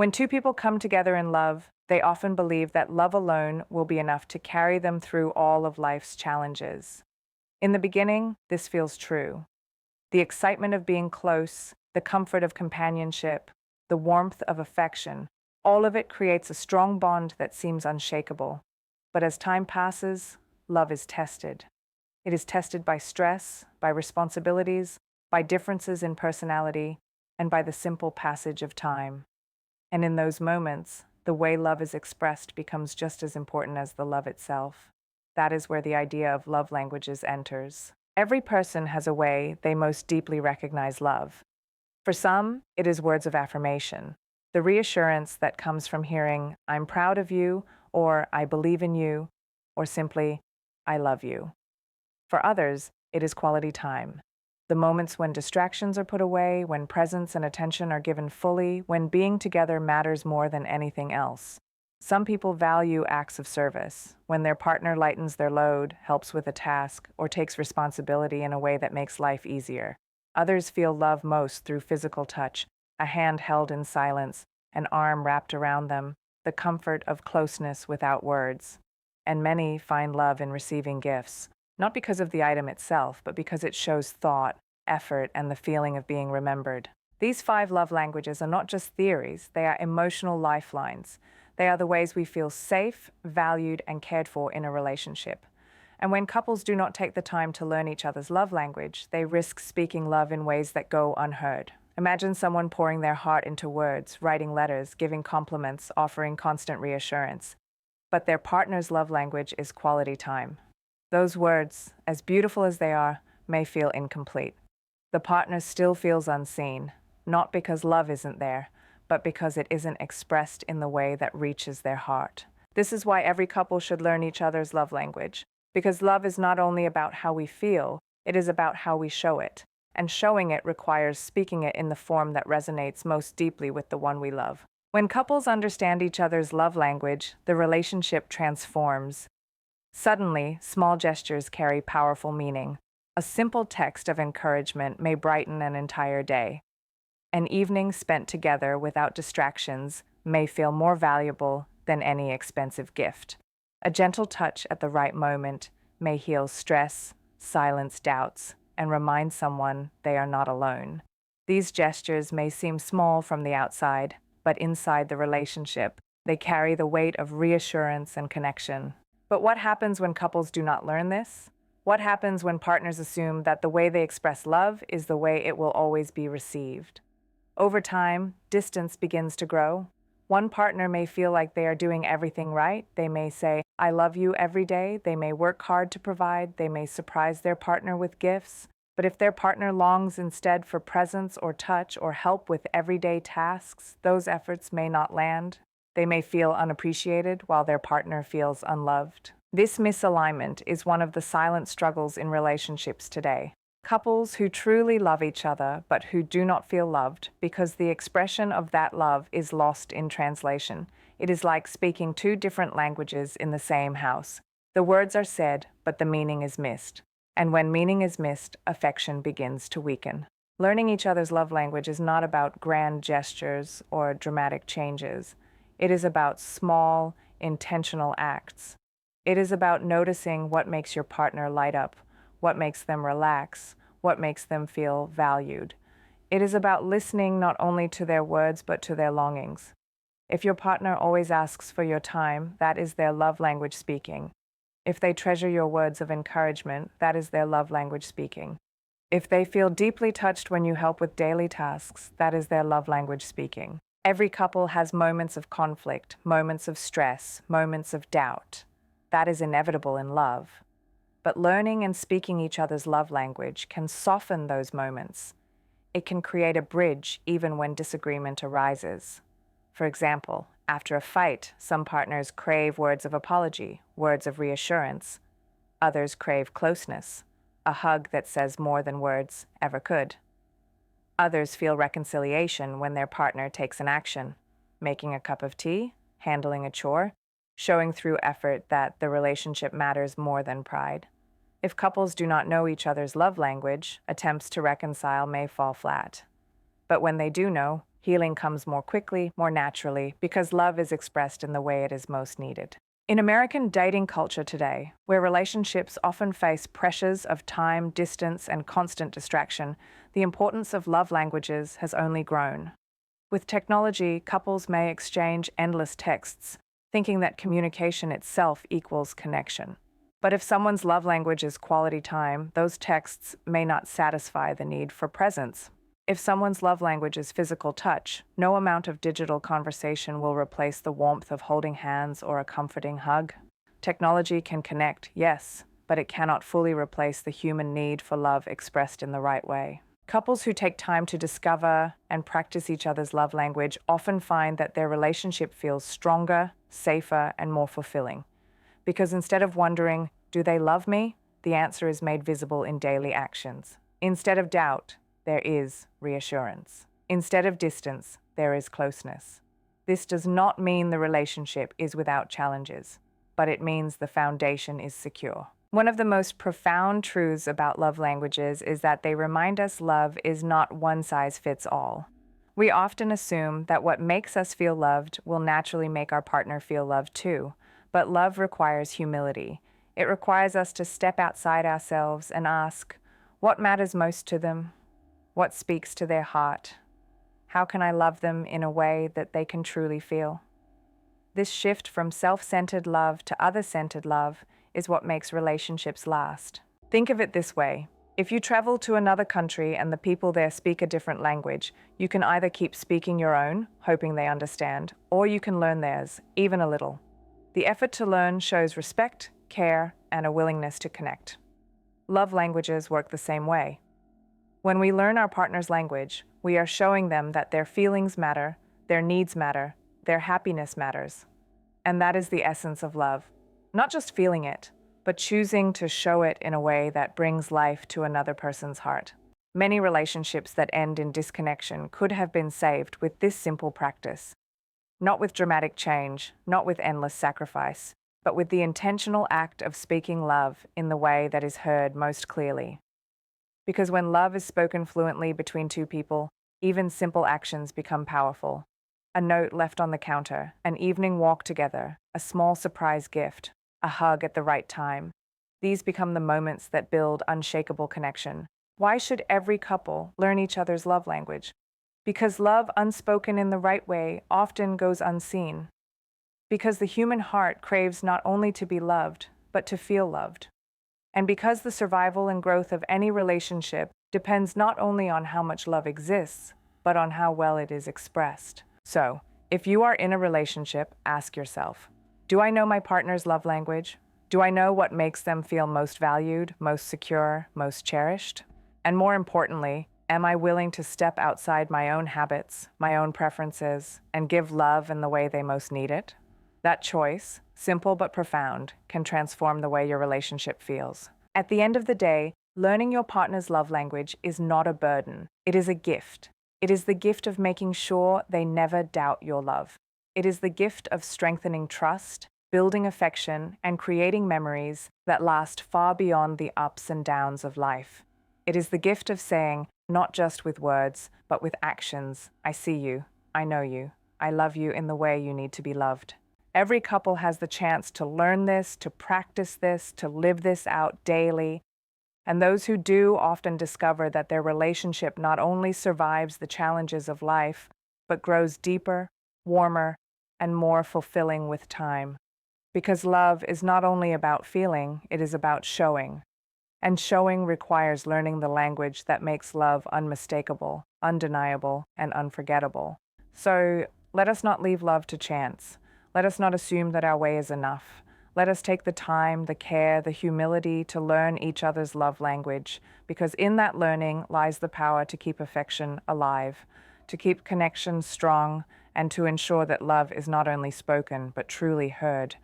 When two people come together in love, they often believe that love alone will be enough to carry them through all of life's challenges. In the beginning, this feels true. The excitement of being close, the comfort of companionship, the warmth of affection, all of it creates a strong bond that seems unshakable. But as time passes, love is tested. It is tested by stress, by responsibilities, by differences in personality, and by the simple passage of time. And in those moments, the way love is expressed becomes just as important as the love itself. That is where the idea of love languages enters. Every person has a way they most deeply recognize love. For some, it is words of affirmation, the reassurance that comes from hearing, "I'm proud of you," or "I believe in you," or simply, "I love you." For others, it is quality time. The moments when distractions are put away, when presence and attention are given fully, when being together matters more than anything else. Some people value acts of service, when their partner lightens their load, helps with a task, or takes responsibility in a way that makes life easier. Others feel love most through physical touch, a hand held in silence, an arm wrapped around them, the comfort of closeness without words. And many find love in receiving gifts, not because of the item itself, but because it shows thought, effort, and the feeling of being remembered. These 5 love languages are not just theories, they are emotional lifelines. They are the ways we feel safe, valued, and cared for in a relationship. And when couples do not take the time to learn each other's love language, they risk speaking love in ways that go unheard. Imagine someone pouring their heart into words, writing letters, giving compliments, offering constant reassurance. But their partner's love language is quality time. Those words, as beautiful as they are, may feel incomplete. The partner still feels unseen, not because love isn't there, but because it isn't expressed in the way that reaches their heart. This is why every couple should learn each other's love language, because love is not only about how we feel, it is about how we show it. And showing it requires speaking it in the form that resonates most deeply with the one we love. When couples understand each other's love language, the relationship transforms. Suddenly, small gestures carry powerful meaning. A simple text of encouragement may brighten an entire day. An evening spent together without distractions may feel more valuable than any expensive gift. A gentle touch at the right moment may heal stress, silence doubts, and remind someone they are not alone. These gestures may seem small from the outside, but inside the relationship, they carry the weight of reassurance and connection. But what happens when couples do not learn this? What happens when partners assume that the way they express love is the way it will always be received? Over time, distance begins to grow. One partner may feel like they are doing everything right. They may say, "I love you" every day. They may work hard to provide. They may surprise their partner with gifts. But if their partner longs instead for presence or touch or help with everyday tasks, those efforts may not land. They may feel unappreciated while their partner feels unloved. This misalignment is one of the silent struggles in relationships today. Couples who truly love each other but who do not feel loved because the expression of that love is lost in translation. It is like speaking 2 different languages in the same house. The words are said, but the meaning is missed. And when meaning is missed, affection begins to weaken. Learning each other's love language is not about grand gestures or dramatic changes. It is about small, intentional acts. It is about noticing what makes your partner light up, what makes them relax, what makes them feel valued. It is about listening not only to their words but to their longings. If your partner always asks for your time, that is their love language speaking. If they treasure your words of encouragement, that is their love language speaking. If they feel deeply touched when you help with daily tasks, that is their love language speaking. Every couple has moments of conflict, moments of stress, moments of doubt. That is inevitable in love. But learning and speaking each other's love language can soften those moments. It can create a bridge even when disagreement arises. For example, after a fight, some partners crave words of apology, words of reassurance. Others crave closeness, a hug that says more than words ever could. Others feel reconciliation when their partner takes an action, making a cup of tea, handling a chore, showing through effort that the relationship matters more than pride. If couples do not know each other's love language, attempts to reconcile may fall flat. But when they do know, Healing comes more quickly, more naturally, because love is expressed in the way it is most needed. In American dating culture today, where relationships often face pressures of time, distance, and constant distraction, the importance of love languages has only grown. With technology, couples may exchange endless texts, thinking that communication itself equals connection. But if someone's love language is quality time, those texts may not satisfy the need for presence. If someone's love language is physical touch, no amount of digital conversation will replace the warmth of holding hands or a comforting hug. Technology can connect, yes, but it cannot fully replace the human need for love expressed in the right way. Couples who take time to discover and practice each other's love language often find that their relationship feels stronger, safer, and more fulfilling. Because instead of wondering, do they love me? The answer is made visible in daily actions. Instead of doubt, there is reassurance. Instead of distance, there is closeness. This does not mean the relationship is without challenges, but it means the foundation is secure. One of the most profound truths about love languages is that they remind us love is not one size fits all. We often assume that what makes us feel loved will naturally make our partner feel loved too, but love requires humility. It requires us to step outside ourselves and ask, what matters most to them? What speaks to their heart? How can I love them in a way that they can truly feel? This shift from self-centered love to other-centered love is what makes relationships last. Think of it this way. If you travel to another country and the people there speak a different language, you can either keep speaking your own, hoping they understand, or you can learn theirs, even a little. The effort to learn shows respect, care, and a willingness to connect. Love languages work the same way. When we learn our partner's language, we are showing them that their feelings matter, their needs matter, their happiness matters. And that is the essence of love. Not just feeling it, but choosing to show it in a way that brings life to another person's heart. Many relationships that end in disconnection could have been saved with this simple practice. Not with dramatic change, not with endless sacrifice, but with the intentional act of speaking love in the way that is heard most clearly. Because when love is spoken fluently between two people, even simple actions become powerful. A note left on the counter, an evening walk together, a small surprise gift, a hug at the right time. These become the moments that build unshakable connection. Why should every couple learn each other's love language? Because love unspoken in the right way often goes unseen. Because the human heart craves not only to be loved, but to feel loved. And because the survival and growth of any relationship depends not only on how much love exists, but on how well it is expressed. So, if you are in a relationship, ask yourself, do I know my partner's love language? Do I know what makes them feel most valued, most secure, most cherished? And more importantly, am I willing to step outside my own habits, my own preferences, and give love in the way they most need it? That choice, simple but profound, can transform the way your relationship feels. At the end of the day, learning your partner's love language is not a burden. It is a gift. It is the gift of making sure they never doubt your love. It is the gift of strengthening trust, building affection, and creating memories that last far beyond the ups and downs of life. It is the gift of saying, not just with words, but with actions, I see you, I know you, I love you in the way you need to be loved. Every couple has the chance to learn this, to practice this, to live this out daily. And those who do often discover that their relationship not only survives the challenges of life, but grows deeper, warmer, and more fulfilling with time. Because love is not only about feeling, it is about showing. And showing requires learning the language that makes love unmistakable, undeniable, and unforgettable. So let us not leave love to chance. Let us not assume that our way is enough. Let us take the time, the care, the humility to learn each other's love language, because in that learning lies the power to keep affection alive, to keep connection strong, and to ensure that love is not only spoken, but truly heard.